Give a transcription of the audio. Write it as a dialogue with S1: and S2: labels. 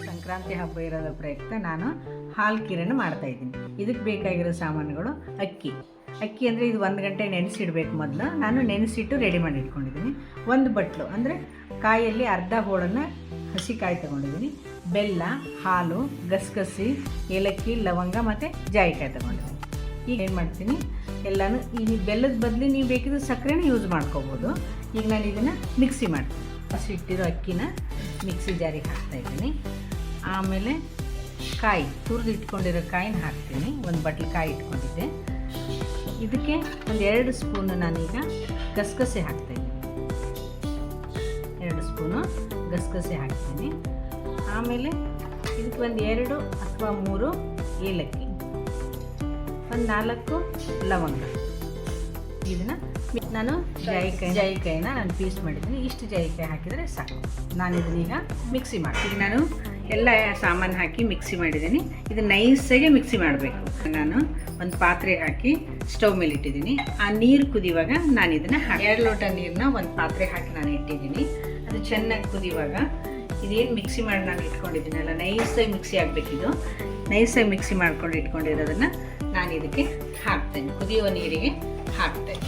S1: ಸಂಕ್ರಾಂತಿ ಹಬ್ಬ ಇರೋದ್ರ ಪ್ರಯುಕ್ತ ನಾನು ಹಾಲು ಕೀರನ್ನು ಮಾಡ್ತಾಯಿದ್ದೀನಿ. ಇದಕ್ಕೆ ಬೇಕಾಗಿರೋ ಸಾಮಾನುಗಳು ಅಕ್ಕಿ ಅಂದರೆ ಇದು 1 ಗಂಟೆ ನೆನೆಸಿಡಬೇಕು. ಮೊದಲು ನಾನು ನೆನೆಸಿಟ್ಟು ರೆಡಿ ಮಾಡಿ ಇಟ್ಕೊಂಡಿದ್ದೀನಿ. ಒಂದು ಬಟ್ಲು ಅಂದರೆ ಕಾಯಲ್ಲಿ ಅರ್ಧ ಹೋಳನ್ನು ಹಸಿ ಕಾಯಿ ತೊಗೊಂಡಿದ್ದೀನಿ. ಬೆಲ್ಲ, ಹಾಲು, ಗಸಗಸಿ, ಏಲಕ್ಕಿ, ಲವಂಗ ಮತ್ತು ಜಾಯಿಕಾಯಿ ತೊಗೊಂಡಿದ್ದೀನಿ. ಈಗ ಏನು ಮಾಡ್ತೀನಿ, ಎಲ್ಲನೂ ಈ ಬೆಲ್ಲದ ಬದಲು ನೀವು ಬೇಕಿದ್ರೆ ಸಕ್ಕರೆನೂ ಯೂಸ್ ಮಾಡ್ಕೋಬೋದು. ಈಗ ನಾನು ಇದನ್ನು ಮಿಕ್ಸಿ ಮಾಡ್ತೀನಿ. ಹಸಿ ಇಟ್ಟಿರೋ ಅಕ್ಕಿನ ಮಿಕ್ಸಿ ಜಾರಿಗೆ ಹಾಕ್ತಾಯಿದ್ದೀನಿ. ಆಮೇಲೆ ಕಾಯಿ ತುರಿದು ಇಟ್ಕೊಂಡಿರೋ ಕಾಯಿನ ಹಾಕ್ತೀನಿ. ಒಂದು ಬಟ್ಲು ಕಾಯಿ ಇಟ್ಕೊಂಡಿದ್ದೆ. ಇದಕ್ಕೆ ಒಂದು 2 ಸ್ಪೂನು ನಾನೀಗ ಗಸಗಸೆ ಹಾಕ್ತಾಯಿದ್ದೀನಿ. 2 ಸ್ಪೂನು ಗಸಗಸೆ ಹಾಕ್ತೀನಿ. ಆಮೇಲೆ ಇದಕ್ಕೆ ಒಂದು 2 ಅಥವಾ 3 ಏಲಕ್ಕಿ, ಒಂದು 4 ಲವಂಗ. ಇದನ್ನು ನಾನು ಜಾಯಿಕಾಯಿನ ನಾನು ಪೀಸ್ ಮಾಡಿದ್ದೀನಿ. ಇಷ್ಟು ಜಾಯಿಕಾಯಿ ಹಾಕಿದರೆ ಸಾಕು. ನಾನು ಇದನ್ನೀಗ ಮಿಕ್ಸಿ ಮಾಡ್ತೀನಿ. ನಾನು ಎಲ್ಲ ಸಾಮಾನು ಹಾಕಿ ಮಿಕ್ಸಿ ಮಾಡಿದ್ದೀನಿ. ಇದು ನೈಸಾಗಿ ಮಿಕ್ಸಿ ಮಾಡಬೇಕು. ನಾನು ಒಂದು ಪಾತ್ರೆ ಹಾಕಿ ಸ್ಟವ್ ಮೇಲೆ ಇಟ್ಟಿದ್ದೀನಿ. ಆ ನೀರು ಕುದಿಯುವಾಗ ನಾನು ಇದನ್ನು 2 ಲೋಟ ನೀರನ್ನ ಒಂದು ಪಾತ್ರೆ ಹಾಕಿ ನಾನು ಇಟ್ಟಿದ್ದೀನಿ. ಅದು ಚೆನ್ನಾಗಿ ಕುದಿಯುವಾಗ ಇದೇನು ಮಿಕ್ಸಿ ಮಾಡಿ ನಾನು ಇಟ್ಕೊಂಡಿದ್ದೀನಲ್ಲ, ನೈಸಾಗಿ ಮಿಕ್ಸಿ ಆಗಬೇಕಿದು. ನೈಸಾಗಿ ಮಿಕ್ಸಿ ಮಾಡ್ಕೊಂಡು ಇಟ್ಕೊಂಡಿರೋದನ್ನು ನಾನು ಇದಕ್ಕೆ ಹಾಕ್ತೇನೆ. ಕುದಿಯುವ ನೀರಿಗೆ ಹಾಕ್ತೇನೆ.